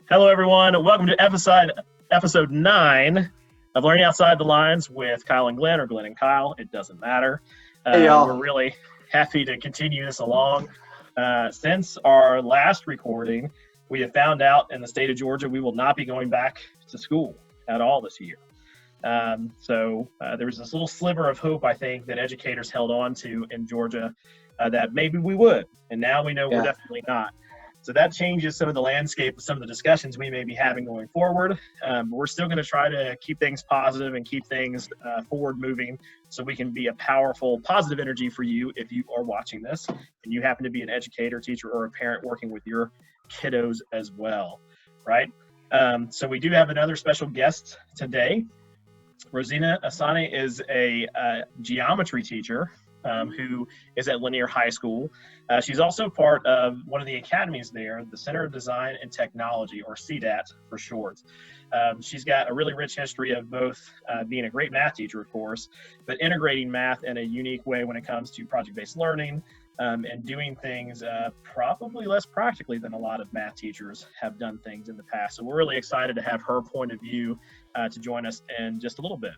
Hello, everyone. Welcome to episode 9 of Learning Outside the Lines with Kyle and Glenn, or Glenn and Kyle. It doesn't matter. Hey, y'all. We're really happy to continue this along. Since our last recording, we have found out in the state of Georgia we will not be going back to school at all this year. So there was this little sliver of hope, I think, that educators held on to in Georgia that maybe we would. And now we know we're definitely not. So that changes some of the landscape of some of the discussions we may be having going forward. But we're still going to try to keep things positive and keep things forward moving so we can be a powerful, positive energy for you if you are watching this and you happen to be an educator, teacher, or a parent working with your kiddos as well, right? So we do have another special guest today. Rozina Essani is a geometry teacher who is at Lanier High School. She's also part of one of the academies there, the Center of Design and Technology, or CDAT for short. She's got a really rich history of both being a great math teacher, of course, but integrating math in a unique way when it comes to project-based learning and doing things probably less practically than a lot of math teachers have done things in the past. So we're really excited to have her point of view to join us in just a little bit.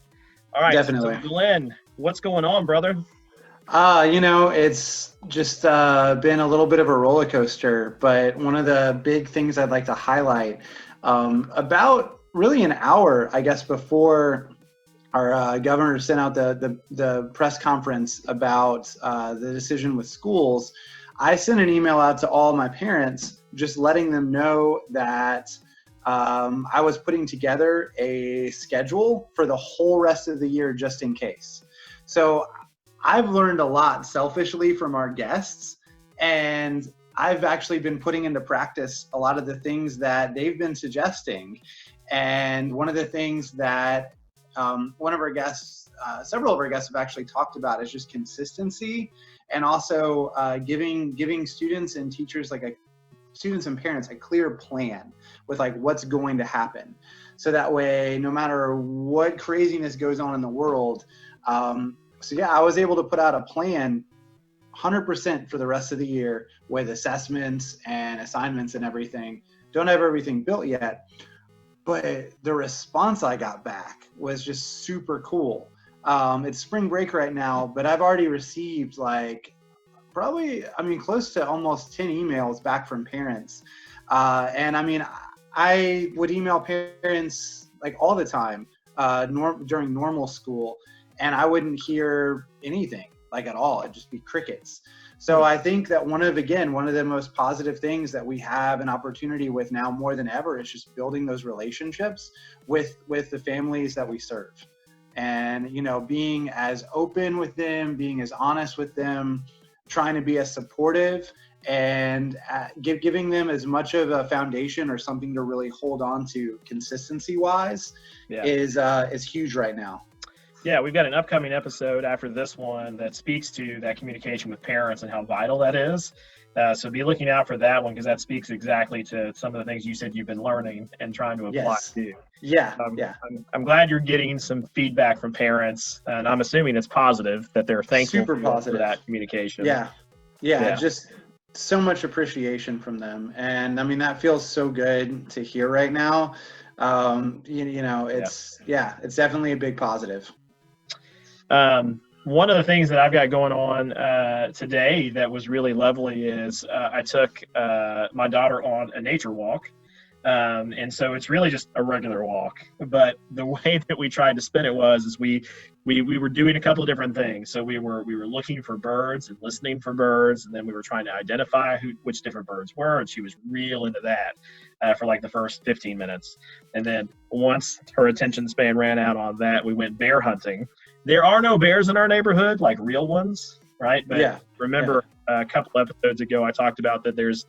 All right, Definitely. So Glenn, what's going on, brother? It's just been a little bit of a roller coaster, but one of the big things I'd like to highlight, about really an hour, I guess, before our governor sent out the press conference about the decision with schools, I sent an email out to all my parents, just letting them know that I was putting together a schedule for the whole rest of the year, just in case. So I've learned a lot selfishly from our guests, and I've actually been putting into practice a lot of the things that they've been suggesting. And one of the things that one of our guests, several of our guests have actually talked about is just consistency, and also giving students and teachers, students and parents, a clear plan with what's going to happen. So that way, no matter what craziness goes on in the world, I was able to put out a plan 100% for the rest of the year with assessments and assignments and everything. Don't have everything built yet, but the response I got back was just super cool. It's spring break right now, but I've already received close to almost 10 emails back from parents. I would email parents all the time during normal school, and I wouldn't hear anything at all. It'd just be crickets. So I think that one of the most positive things that we have an opportunity with now more than ever is just building those relationships with the families that we serve. And, being as open with them, being as honest with them, trying to be as supportive, and giving them as much of a foundation or something to really hold on to consistency-wise is huge right now. Yeah, we've got an upcoming episode after this one that speaks to that communication with parents and how vital that is. So be looking out for that one, because that speaks exactly to some of the things you said you've been learning and trying to apply to. Yeah. I'm glad you're getting some feedback from parents, and I'm assuming it's positive, that they're thankful for that communication. Yeah, just so much appreciation from them. And that feels so good to hear right now. It's definitely a big positive. One of the things that I've got going on today that was really lovely is I took my daughter on a nature walk. And so it's really just a regular walk. But the way that we tried to spin it was we were doing a couple of different things. So we were looking for birds and listening for birds, and then we were trying to identify which different birds were, and she was real into that for the first 15 minutes. And then once her attention span ran out on that, we went bear hunting. There are no bears in our neighborhood, real ones, right? But remember a couple episodes ago I talked about that there's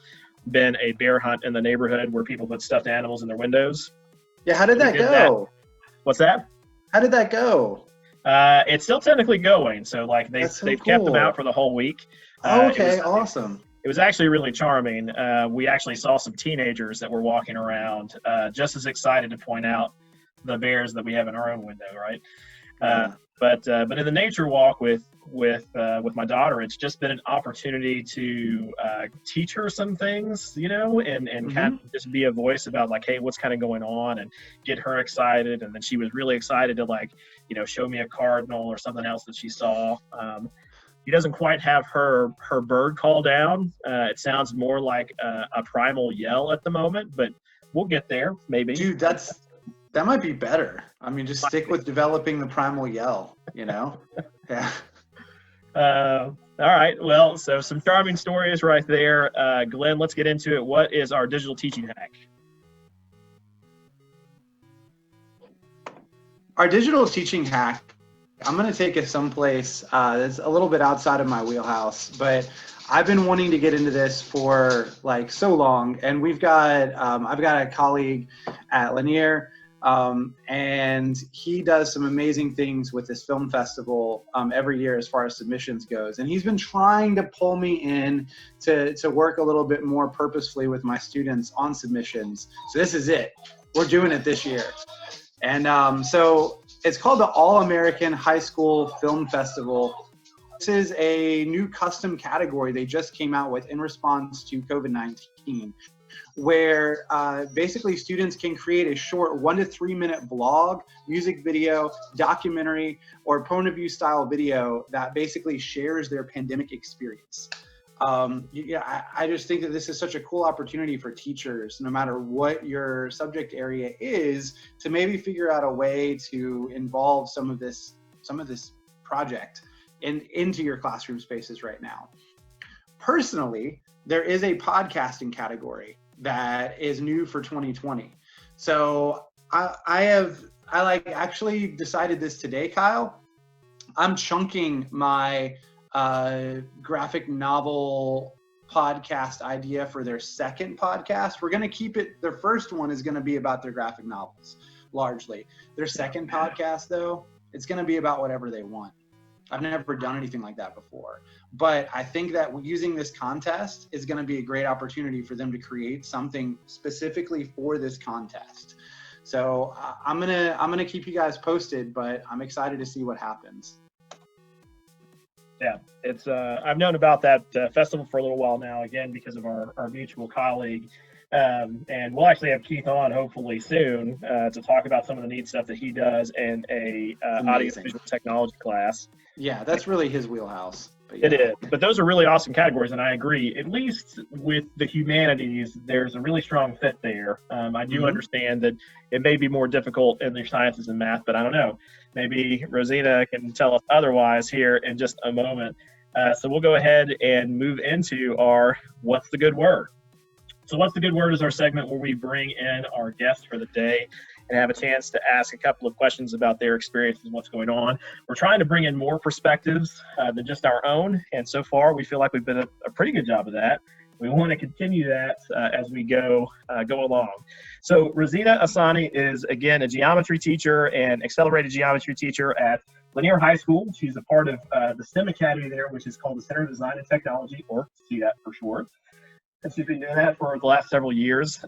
been a bear hunt in the neighborhood where people put stuffed animals in their windows. Yeah, how did that go? What's that? How did that go? It's still technically going. So they've kept them out for the whole week. Awesome. It was actually really charming. We actually saw some teenagers that were walking around just as excited to point out the bears that we have in our own window, right? But in the nature walk with with my daughter, it's just been an opportunity to teach her some things, and kind of just be a voice about like, hey, what's kind of going on, and get her excited. And then she was really excited to show me a cardinal or something else that she saw. She doesn't quite have her bird call down. It sounds more like a primal yell at the moment, but we'll get there maybe. Dude, that might be better. I mean, just stick with developing the primal yell, Yeah. All right. Well, so some charming stories right there. Glenn, let's get into it. What is our digital teaching hack? Our digital teaching hack, I'm going to take it someplace that's a little bit outside of my wheelhouse, but I've been wanting to get into this for like so long. And I've got a colleague at Lanier, and he does some amazing things with this film festival every year as far as submissions goes. And he's been trying to pull me in to work a little bit more purposefully with my students on submissions. So this is it. We're doing it this year. And so it's called the All-American High School Film Festival. This is a new custom category they just came out with in response to COVID-19, where basically students can create a short 1 to 3 minute vlog, music video, documentary, or point of view style video that basically shares their pandemic experience. I just think that this is such a cool opportunity for teachers, no matter what your subject area is, to maybe figure out a way to involve some of this project into your classroom spaces right now. Personally, there is a podcasting category that is new for 2020. So I actually decided this today, Kyle. I'm chunking my graphic novel podcast idea for their second podcast. We're going to keep it. Their first one is going to be about their graphic novels, largely. Their second podcast, though, it's going to be about whatever they want. I've never done anything like that before, but I think that using this contest is going to be a great opportunity for them to create something specifically for this contest. So I'm gonna keep you guys posted, but I'm excited to see what happens. Yeah, it's I've known about that festival for a little while now, again, because of our mutual colleague. And we'll actually have Keith on hopefully soon to talk about some of the neat stuff that he does in a audiovisual technology class. Yeah, that's really his wheelhouse. Yeah. It is, but those are really awesome categories, and I agree. At least with the humanities, there's a really strong fit there. I do understand that it may be more difficult in the sciences and math, but I don't know. Maybe Rosina can tell us otherwise here in just a moment. So we'll go ahead and move into our What's the Good Word? So What's the Good Word is our segment where we bring in our guest for the day and have a chance to ask a couple of questions about their experiences and what's going on. We're trying to bring in more perspectives than just our own, and so far we feel like we've been a pretty good job of that. We want to continue that as we go along. So Rozina Essani is, again, a geometry teacher and accelerated geometry teacher at Lanier High School. She's a part of the STEM Academy there, which is called the Center of Design and Technology, or CDAT for short. And she's been doing that for the last several years.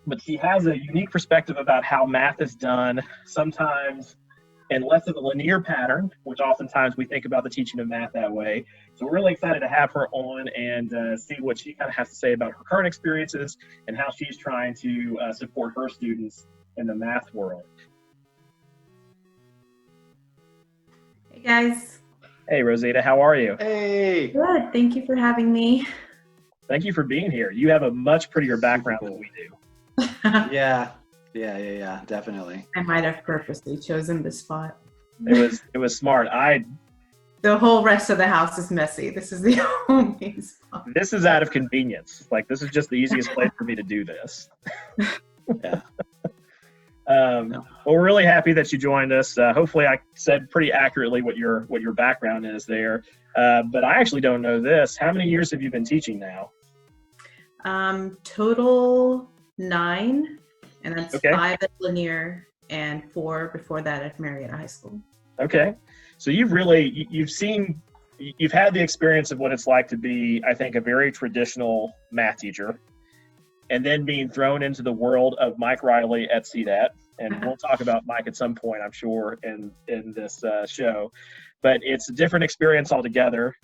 But she has a unique perspective about how math is done, sometimes in less of a linear pattern, which oftentimes we think about the teaching of math that way. So we're really excited to have her on and see what she kind of has to say about her current experiences and how she's trying to support her students in the math world. Hey guys. Hey Rosita, how are you? Hey. Good. Thank you for having me. Thank you for being here. You have a much prettier background than we do. Yeah, definitely. I might have purposely chosen this spot. It was smart. The whole rest of the house is messy. This is the only spot. This is out of convenience. Like, this is just the easiest place for me to do this. Yeah. Well, we're really happy that you joined us. Hopefully I said pretty accurately what your background is there. But I actually don't know this. How many years have you been teaching now? Total 9, and that's Okay. 5 at Lanier and 4 before that at Marietta High School. Okay. So you've had the experience of what it's like to be, I think, a very traditional math teacher, and then being thrown into the world of Mike Riley at CDAT. And we'll talk about Mike at some point, I'm sure, in this show. but it's a different experience altogether.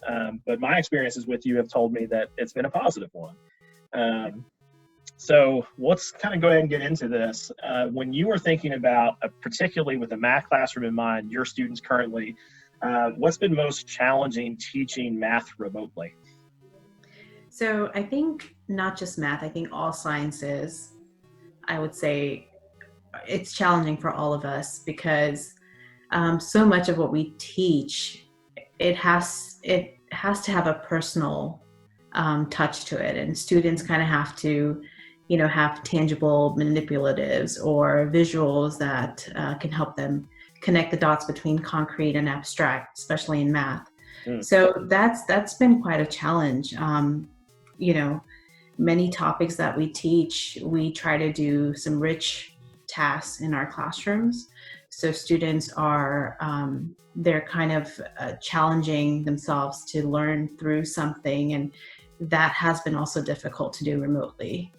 But my experiences with you have told me that it's been a positive one. So let's kind of go ahead and get into this. When you were thinking about, particularly with a math classroom in mind, your students currently, what's been most challenging teaching math remotely? So I think not just math, I think all sciences, I would say it's challenging for all of us because so much of what we teach, it has to have a personal touch to it, and students kind of have to, have tangible manipulatives or visuals that can help them connect the dots between concrete and abstract, especially in math. So that's been quite a challenge. Many topics that we teach, we try to do some rich tasks in our classrooms. So students are, they're kind of challenging themselves to learn through something, and that has been also difficult to do remotely.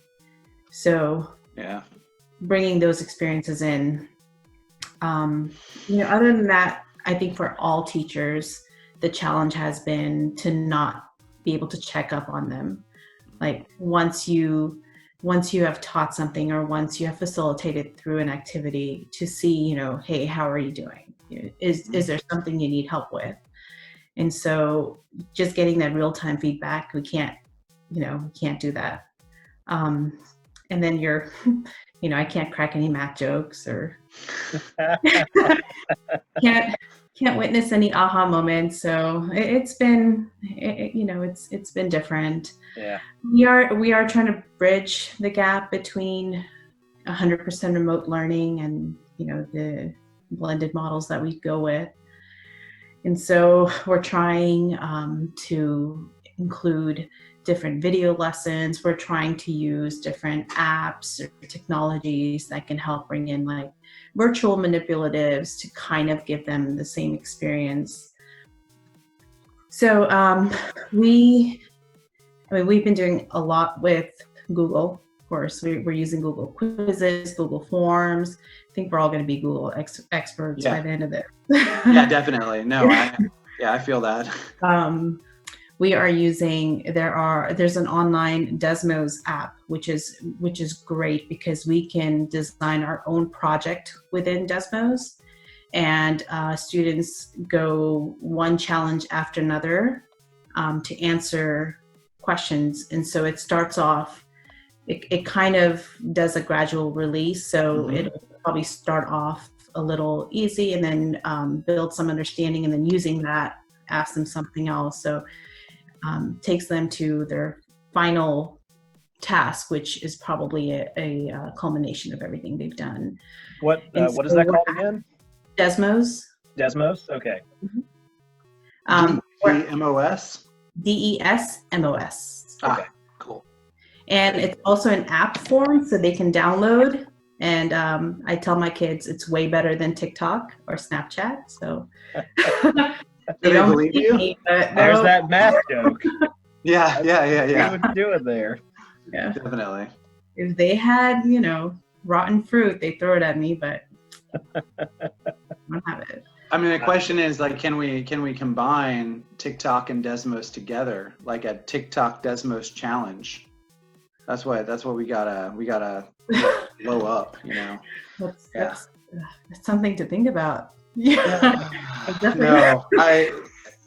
So bringing those experiences in, other than that, I think for all teachers, the challenge has been to not be able to check up on them. Like once you have taught something or once you have facilitated through an activity, to see, hey, how are you doing? Is there something you need help with? And so just getting that real-time feedback, we can't do that. And then I can't crack any math jokes or can't witness any aha moments. So it's been different. Yeah. We are trying to bridge the gap between 100% remote learning and, the blended models that we go with. And so we're trying to include different video lessons. We're trying to use different apps or technologies that can help bring in like virtual manipulatives to kind of give them the same experience. So we've been doing a lot with Google. Of course, we're using Google Quizzes, Google Forms. I think we're all going to be Google experts by the end of this. Yeah, definitely. No, I feel that. We are using, there's an online Desmos app, which is great because we can design our own project within Desmos, and students go one challenge after another to answer questions. And so it starts off, it kind of does a gradual release. So it'll probably start off a little easy and then build some understanding, and then using that, ask them something else. So takes them to their final task, which is probably a culmination of everything they've done. What is that called again? Desmos. Desmos? Okay. DESMOS? DESMOS. Okay, cool. And it's also an app form, so they can download. And I tell my kids it's way better than TikTok or Snapchat. So they don't believe you? Me, there's that math joke. Yeah. What you doing there? Yeah, definitely. If they had, rotten fruit, they throw it at me, but I don't have it. I mean, the question is like, can we combine TikTok and Desmos together, like a TikTok Desmos challenge? That's what we gotta blow up, That's something to think about. No, I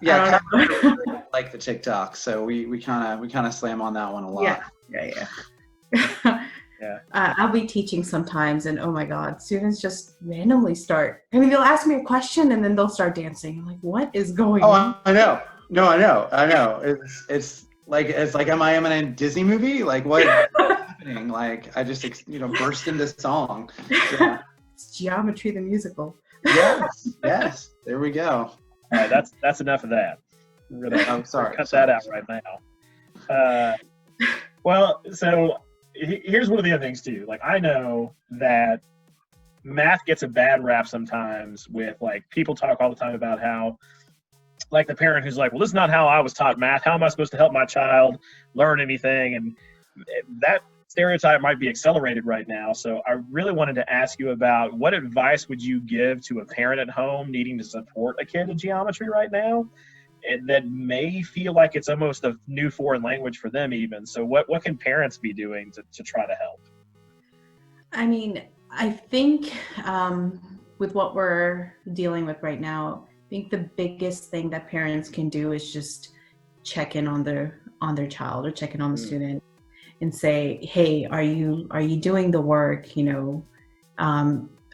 don't like the TikTok, so we kind of slam on that one a lot. Yeah. I'll be teaching sometimes, and oh my God, students just randomly start. I mean, they'll ask me a question, and then they'll start dancing. I'm like, what is going on? I know. No, I know. It's like am I in a Disney movie? Like what is happening? Like I just burst into song. Yeah. It's Geometry the Musical. Yes. There we go. All right, that's enough of that. We're gonna cut that out right now. Well, so here's one of the other things too. Like I know that math gets a bad rap sometimes with like people talk all the time about how like the parent who's like, well, this is not how I was taught math. How am I supposed to help my child learn anything? And that stereotype might be accelerated right now. So I really wanted to ask you about what advice would you give to a parent at home needing to support a kid in geometry right now, and that may feel like it's almost a new foreign language for them even. So what can parents be doing to try to help? I mean, I think with what we're dealing with right now, I think the biggest thing that parents can do is just check in on their child or check in on the student and say, hey, are you doing the work? You know,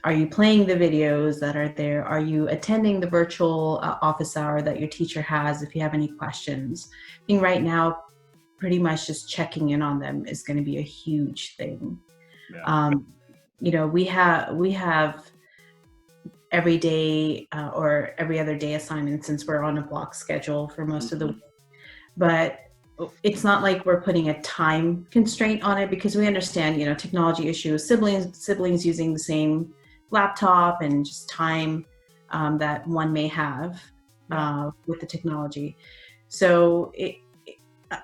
are you playing the videos that are there? Are you attending the virtual office hour that your teacher has if you have any questions? I think right now, pretty much just checking in on them is going to be a huge thing. Yeah. You know, we have every day or every other day assignments since we're on a block schedule for most of the week. But it's not like we're putting a time constraint on it, because we understand, you know, technology issues, siblings using the same laptop, and just time that one may have with the technology. So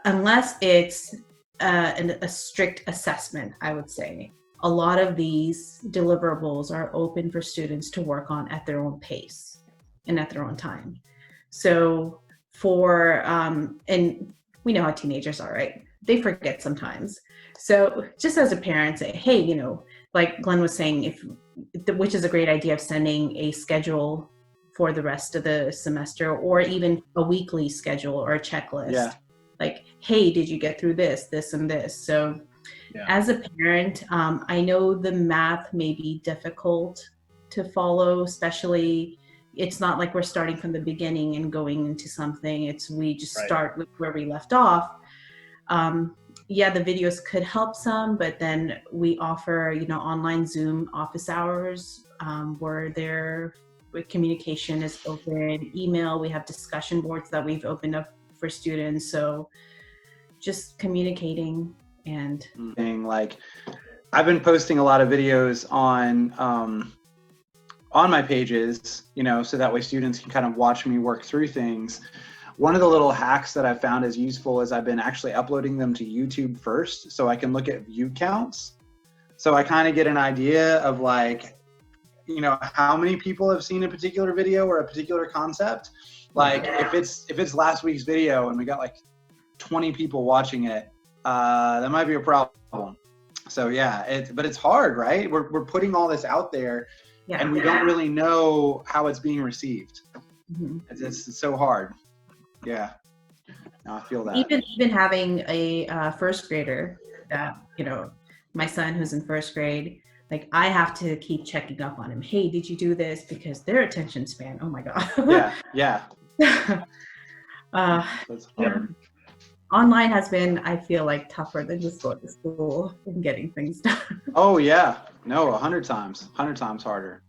unless it's a strict assessment, I would say a lot of these deliverables are open for students to work on at their own pace and at their own time. So and we know how teenagers are, right? They forget sometimes. So just as a parent, say, hey, you know, like Glenn was saying, which is a great idea, of sending a schedule for the rest of the semester, or even a weekly schedule or a checklist. Yeah. Like, hey, did you get through this, and this? So as a parent, I know the math may be difficult to follow, especially it's not like we're starting from the beginning and going into something. We just start with where we left off. Yeah, the videos could help some, but then we offer, you know, online Zoom office hours where communication is open, email. We have discussion boards that we've opened up for students. So just communicating. And like, I've been posting a lot of videos on my pages, you know, so that way students can kind of watch me work through things. One of the little hacks that I found is useful is I've been actually uploading them to YouTube first, so I can look at view counts. So I kind of get an idea of, like, you know, how many people have seen a particular video or a particular concept. Like if it's last week's video and we got like 20 people watching it, that might be a problem. So yeah, but it's hard, right? We're putting all this out there, and we don't really know how it's being received. It's so hard. Yeah, no, I feel that. Even having a first grader, that, you know, my son who's in first grade, like, I have to keep checking up on him. Hey, did you do this? Because their attention span, oh my God. Yeah. That's hard. Online has been, I feel like, tougher than just going to school and getting things done. Oh yeah, no, 100 times harder,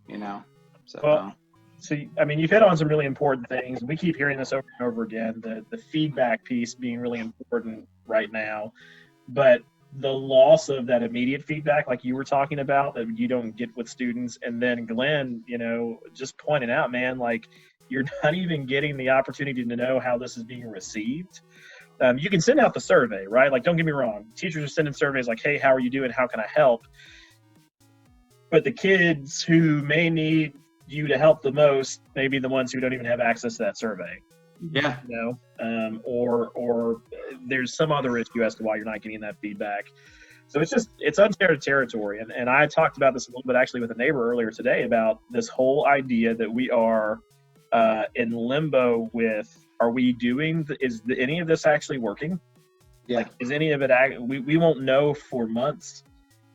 you know. So. Well, so I mean, you've hit on some really important things. We keep hearing this over and over again. The feedback piece being really important right now, but the loss of that immediate feedback, like you were talking about, that you don't get with students, and then Glenn, you know, just pointing out, man, like, you're not even getting the opportunity to know how this is being received. You can send out the survey, right? Like, don't get me wrong. Teachers are sending surveys like, hey, how are you doing? How can I help? But the kids who may need you to help the most may be the ones who don't even have access to that survey. Yeah. You know, or there's some other issue as to why you're not getting that feedback. So it's uncharted territory. And I talked about this a little bit actually with a neighbor earlier today about this whole idea that we are in limbo with, are we doing, any of this actually working? Yeah. Like, is any of it, we won't know for months.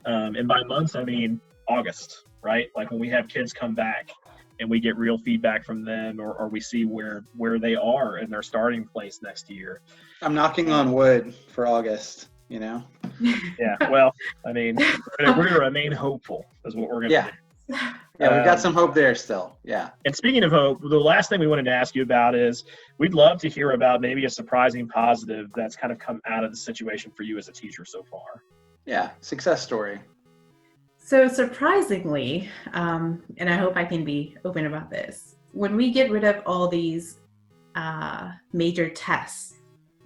And by months, I mean August, right? Like when we have kids come back and we get real feedback from them, or we see where they are in their starting place next year. I'm knocking on wood for August, you know? Yeah, well, I mean, we're going to remain hopeful is what we're going to do. Yeah, we've got some hope there still. Yeah. And speaking of hope, the last thing we wanted to ask you about is we'd love to hear about maybe a surprising positive that's kind of come out of the situation for you as a teacher so far. Yeah, success story. So surprisingly, and I hope I can be open about this, when we get rid of all these major tests,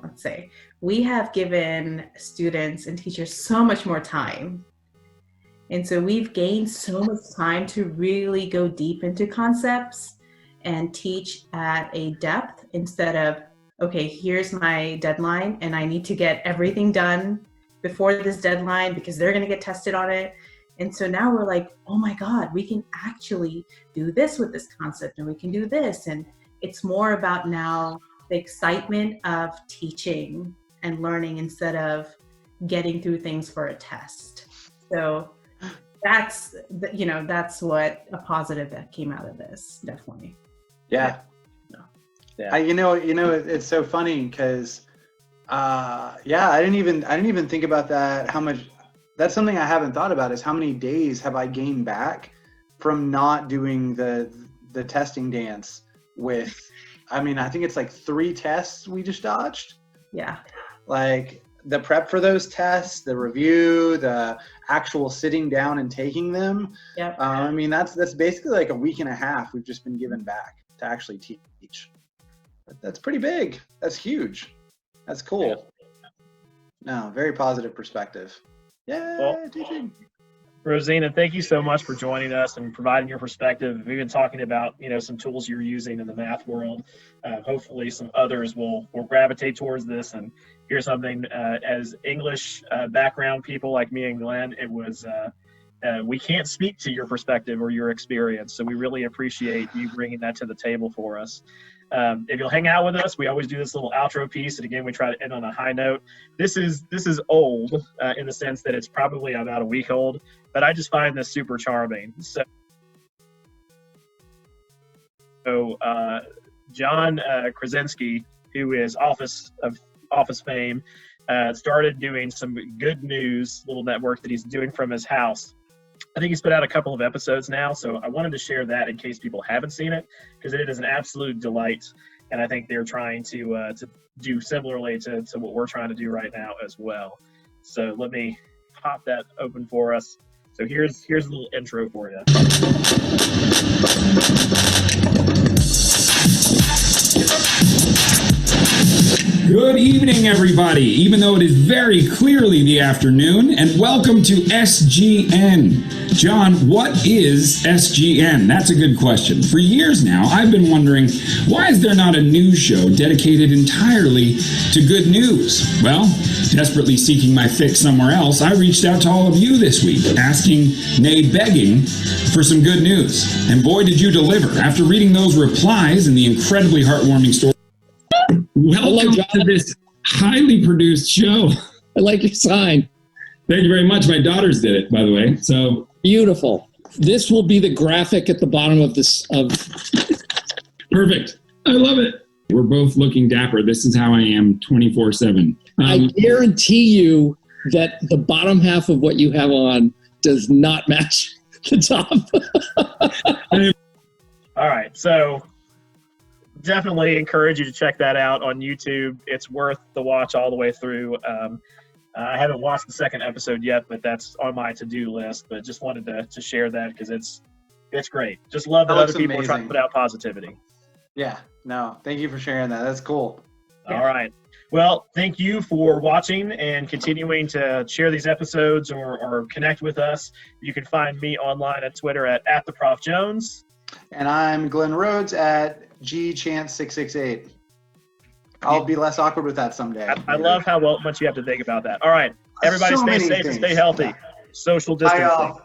let's say, we have given students and teachers so much more time. And so we've gained so much time to really go deep into concepts and teach at a depth instead of, okay, here's my deadline and I need to get everything done before this deadline because they're going to get tested on it. And so now we're like, oh my God, we can actually do this with this concept and we can do this. And it's more about now the excitement of teaching and learning instead of getting through things for a test. So that's what a positive that came out of this, definitely. Yeah. Yeah. It's so funny because, I didn't even think about that. How much, that's something I haven't thought about is how many days have I gained back from not doing the testing dance with, I think it's like 3 tests we just dodged. Yeah. Like the prep for those tests, the review, the actual sitting down and taking them. Yep. That's basically like a week and a half we've just been given back to actually teach. That's pretty big. That's huge. That's cool. No, very positive perspective. Yeah, teaching. Rosina, thank you so much for joining us and providing your perspective. We've been talking about, some tools you're using in the math world. Hopefully some others will gravitate towards this and hear something. As English background people like me and Glenn, it was, we can't speak to your perspective or your experience. So we really appreciate you bringing that to the table for us. If you'll hang out with us, we always do this little outro piece. And again, we try to end on a high note. This is old in the sense that it's probably about a week old, but I just find this super charming. So John Krasinski, who is Office fame, started doing some good news little network that he's doing from his house. I think he's put out a couple of episodes now, so I wanted to share that in case people haven't seen it, because it is an absolute delight, and I think they're trying to do similarly to what we're trying to do right now as well. So let me pop that open for us. So here's a little intro for you. Good evening, everybody, even though it is very clearly the afternoon, and welcome to SGN. John, what is SGN? That's a good question. For years now, I've been wondering, why is there not a news show dedicated entirely to good news? Well, desperately seeking my fix somewhere else, I reached out to all of you this week, asking, nay, begging, for some good news. And boy, did you deliver. After reading those replies and the incredibly heartwarming story, welcome to this highly produced show. I like your sign. Thank you very much. My daughters did it, by the way. So beautiful. This will be the graphic at the bottom of this. Perfect. I love it. We're both looking dapper. This is how I am 24/7. I guarantee you that the bottom half of what you have on does not match the top. All right. So definitely encourage you to check that out on YouTube. It's worth the watch all the way through. I haven't watched the second episode yet, but that's on my to-do list. But just wanted to share that because it's great. Just love that other people are trying to put out positivity. Yeah. No, thank you for sharing that. That's cool. All right. Well, thank you for watching and continuing to share these episodes or connect with us. You can find me online at Twitter at @theprofjones. And I'm Glenn Rhodes at gchance668. I'll be less awkward with that someday. I love how much you have to think about that. All right. Everybody stay safe and stay healthy. Social distancing.